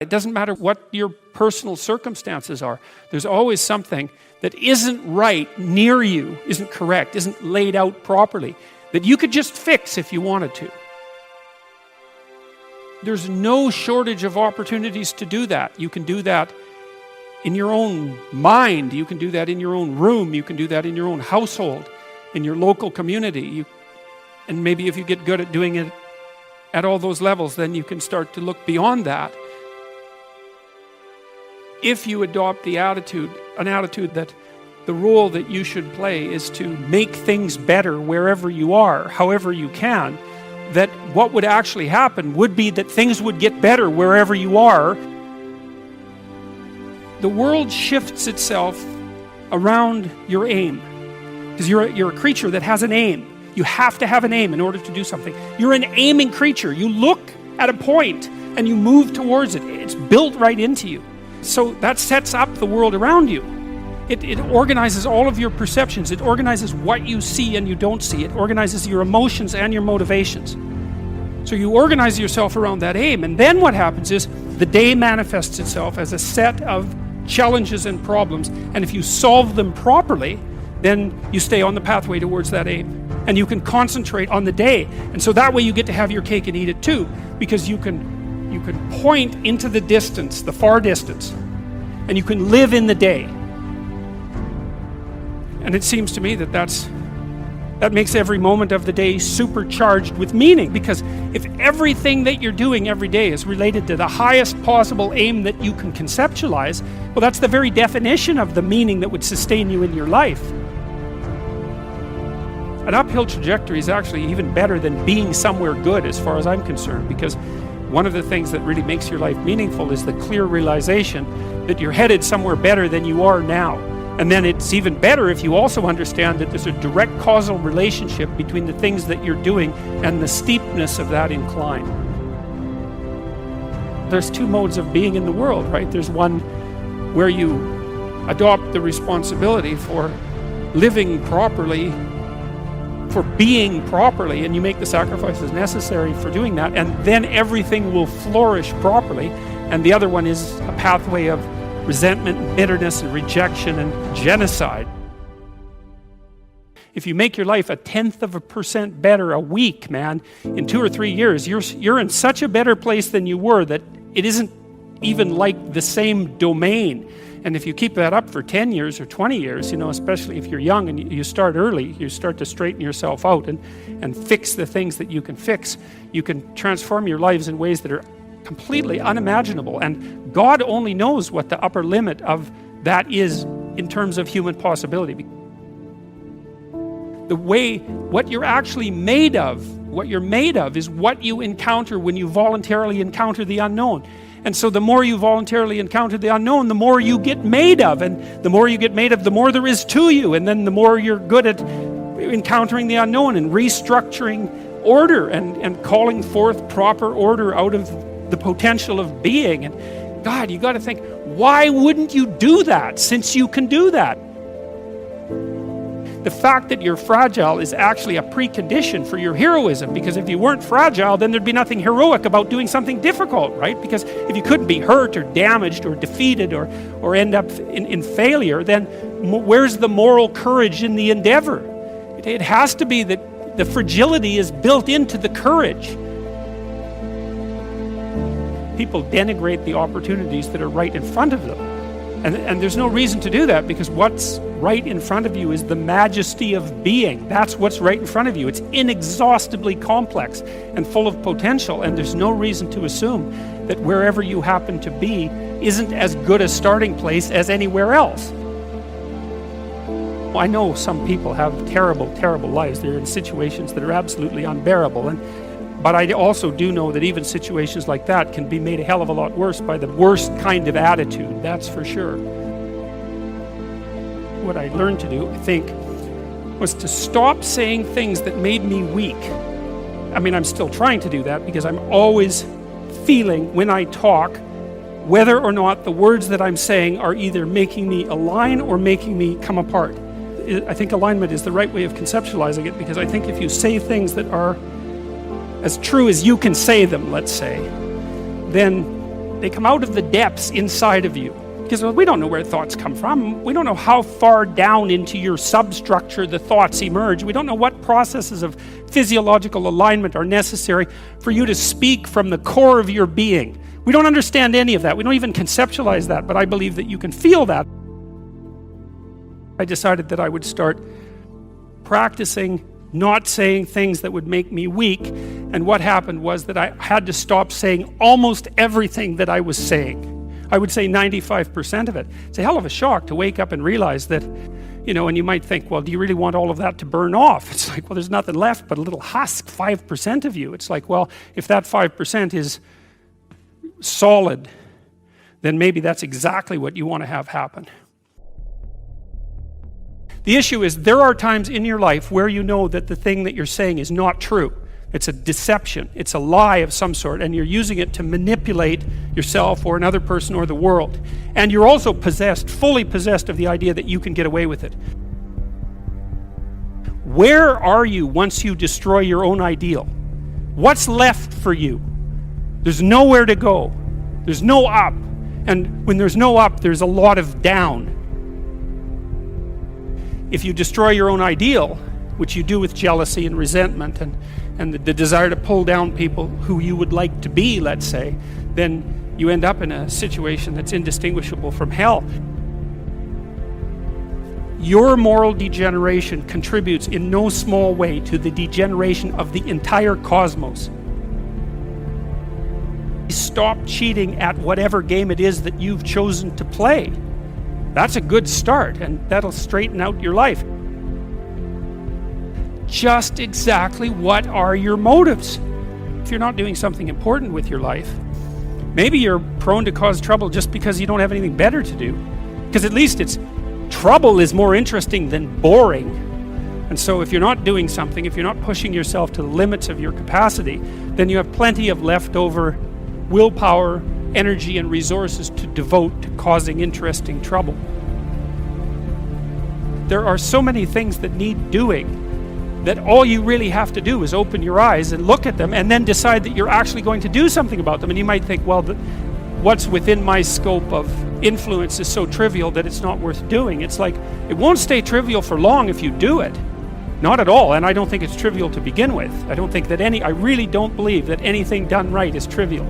It doesn't matter what your personal circumstances are. There's always something that isn't right near you, isn't correct, isn't laid out properly, that you could just fix if you wanted to. There's no shortage of opportunities to do that. You can do that in your own mind. You can do that in your own room. You can do that in your own household, in your local community. And maybe if you get good at doing it at all those levels, then you can start to look beyond that. If you adopt an attitude that the role that you should play is to make things better wherever you are, however you can, that what would actually happen would be that things would get better wherever you are. The world shifts itself around your aim, because you're a creature that has an aim. You have to have an aim in order to do something. You're an aiming creature. You look at a point and you move towards it. It's built right into you. So that sets up the world around you. It organizes all of your perceptions. It organizes what you see and you don't see. It organizes your emotions and your motivations. So you organize yourself around that aim, and then what happens is the day manifests itself as a set of challenges and problems, and if you solve them properly, then you stay on the pathway towards that aim, and you can concentrate on the day. And so that way you get to have your cake and eat it too, because you can point into the distance, the far distance, and you can live in the day. And it seems to me that that makes every moment of the day supercharged with meaning, because if everything that you're doing every day is related to the highest possible aim that you can conceptualize, well, that's the very definition of the meaning that would sustain you in your life. An uphill trajectory is actually even better than being somewhere good, as far as I'm concerned, because one of the things that really makes your life meaningful is the clear realization that you're headed somewhere better than you are now. And then it's even better if you also understand that there's a direct causal relationship between the things that you're doing and the steepness of that incline. There's two modes of being in the world, right? There's one where you adopt the responsibility for living properly, for being properly, and you make the sacrifices necessary for doing that, and then everything will flourish properly. And the other one is a pathway of resentment and bitterness and rejection and genocide. If you make your life 0.1% better a week, man, in 2 or 3 years, you're in such a better place than you were that it isn't even like the same domain. And if you keep that up for 10 years or 20 years, especially if you're young and you start early, you start to straighten yourself out and fix the things that you can fix, you can transform your lives in ways that are completely unimaginable. And God only knows what the upper limit of that is in terms of human possibility. What you're actually made of, what you're made of is what you encounter when you voluntarily encounter the unknown. And so the more you voluntarily encounter the unknown, the more you get made of. And the more you get made of, the more there is to you. And then the more you're good at encountering the unknown and restructuring order and calling forth proper order out of the potential of being. And God, you got to think, why wouldn't you do that since you can do that? The fact that you're fragile is actually a precondition for your heroism, because if you weren't fragile, then there'd be nothing heroic about doing something difficult, right? Because if you couldn't be hurt or damaged or defeated or end up in failure, then where's the moral courage in the endeavor? It has to be that the fragility is built into the courage. People denigrate the opportunities that are right in front of them. And there's no reason to do that, because what's right in front of you is the majesty of being. That's what's right in front of you. It's inexhaustibly complex and full of potential, and there's no reason to assume that wherever you happen to be isn't as good a starting place as anywhere else. I know some people have terrible, terrible lives. They're in situations that are absolutely unbearable, but I also do know that even situations like that can be made a hell of a lot worse by the worst kind of attitude, that's for sure. What I learned to do, I think, was to stop saying things that made me weak. I mean, I'm still trying to do that, because I'm always feeling when I talk whether or not the words that I'm saying are either making me align or making me come apart. I think alignment is the right way of conceptualizing it, because I think if you say things that are as true as you can say them, let's say, then They come out of the depths inside of you. Because we don't know where thoughts come from. We don't know how far down into your substructure the thoughts emerge. We don't know what processes of physiological alignment are necessary for you to speak from the core of your being. We don't understand any of that. We don't even conceptualize that, but I believe that you can feel that. I decided that I would start practicing not saying things that would make me weak, and what happened was that I had to stop saying almost everything that I was saying. I would say 95% of it. It's a hell of a shock to wake up and realize that, and you might think, well, do you really want all of that to burn off? It's like, well, there's nothing left but a little husk, 5% of you. It's like, well, if that 5% is solid, then maybe that's exactly what you want to have happen. The issue is, there are times in your life where you know that the thing that you're saying is not true. It's a deception, it's a lie of some sort, and you're using it to manipulate yourself or another person or the world. And you're also fully possessed of the idea that you can get away with it. Where are you once you destroy your own ideal? What's left for you? There's nowhere to go. There's no up. And when there's no up, there's a lot of down. If you destroy your own ideal, which you do with jealousy and resentment and the desire to pull down people who you would like to be, let's say, then you end up in a situation that's indistinguishable from hell. Your moral degeneration contributes in no small way to the degeneration of the entire cosmos. Stop cheating at whatever game it is that you've chosen to play. That's a good start, and that'll straighten out your life. Just exactly what are your motives? If you're not doing something important with your life, maybe you're prone to cause trouble just because you don't have anything better to do. Because at least trouble is more interesting than boring. And so if you're not doing something, if you're not pushing yourself to the limits of your capacity, then you have plenty of leftover willpower, energy, and resources to devote to causing interesting trouble. There are so many things that need doing that all you really have to do is open your eyes and look at them and then decide that you're actually going to do something about them. And you might think, well, what's within my scope of influence is so trivial that it's not worth doing. It's like, it won't stay trivial for long if you do it. Not at all. And I don't think it's trivial to begin with. I really don't believe that anything done right is trivial.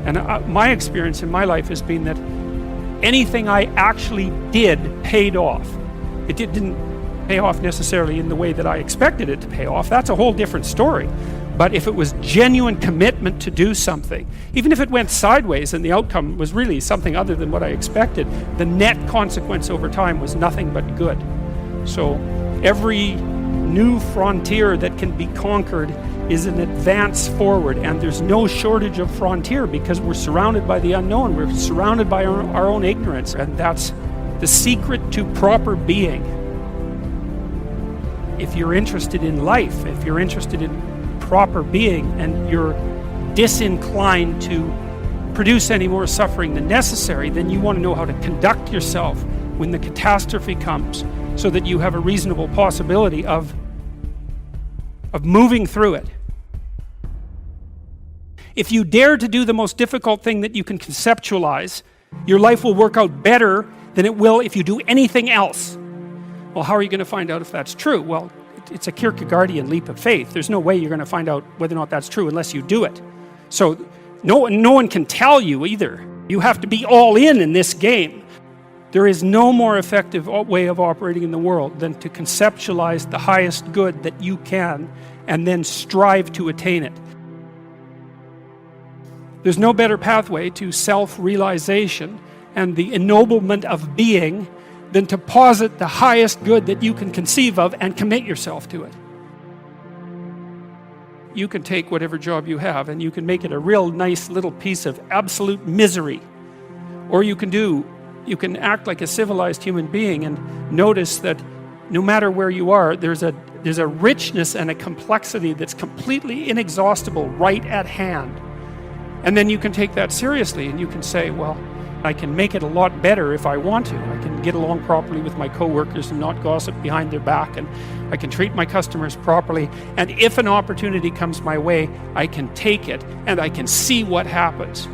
And my experience in my life has been that anything I actually did paid off. It didn't pay off necessarily in the way that I expected it to pay off. That's a whole different story. But if it was genuine commitment to do something, even if it went sideways and the outcome was really something other than what I expected, the net consequence over time was nothing but good. So every new frontier that can be conquered is an advance forward, and there's no shortage of frontier because we're surrounded by the unknown. We're surrounded by our own ignorance, and that's the secret to proper being. If you're interested in life, if you're interested in proper being, and you're disinclined to produce any more suffering than necessary, then you want to know how to conduct yourself when the catastrophe comes so that you have a reasonable possibility of moving through it. If you dare to do the most difficult thing that you can conceptualize, your life will work out better than it will if you do anything else. Well, how are you going to find out if that's true? Well, it's a Kierkegaardian leap of faith. There's no way you're going to find out whether or not that's true unless you do it. So no one can tell you either. You have to be all in this game. There is no more effective way of operating in the world than to conceptualize the highest good that you can and then strive to attain it. There's no better pathway to self-realization and the ennoblement of being than to posit the highest good that you can conceive of and commit yourself to it. You can take whatever job you have and you can make it a real nice little piece of absolute misery. Or you can act like a civilized human being and notice that no matter where you are, there's a richness and a complexity that's completely inexhaustible right at hand. And then you can take that seriously and you can say, well, I can make it a lot better if I want to. I can get along properly with my coworkers and not gossip behind their back, and I can treat my customers properly, and if an opportunity comes my way, I can take it and I can see what happens.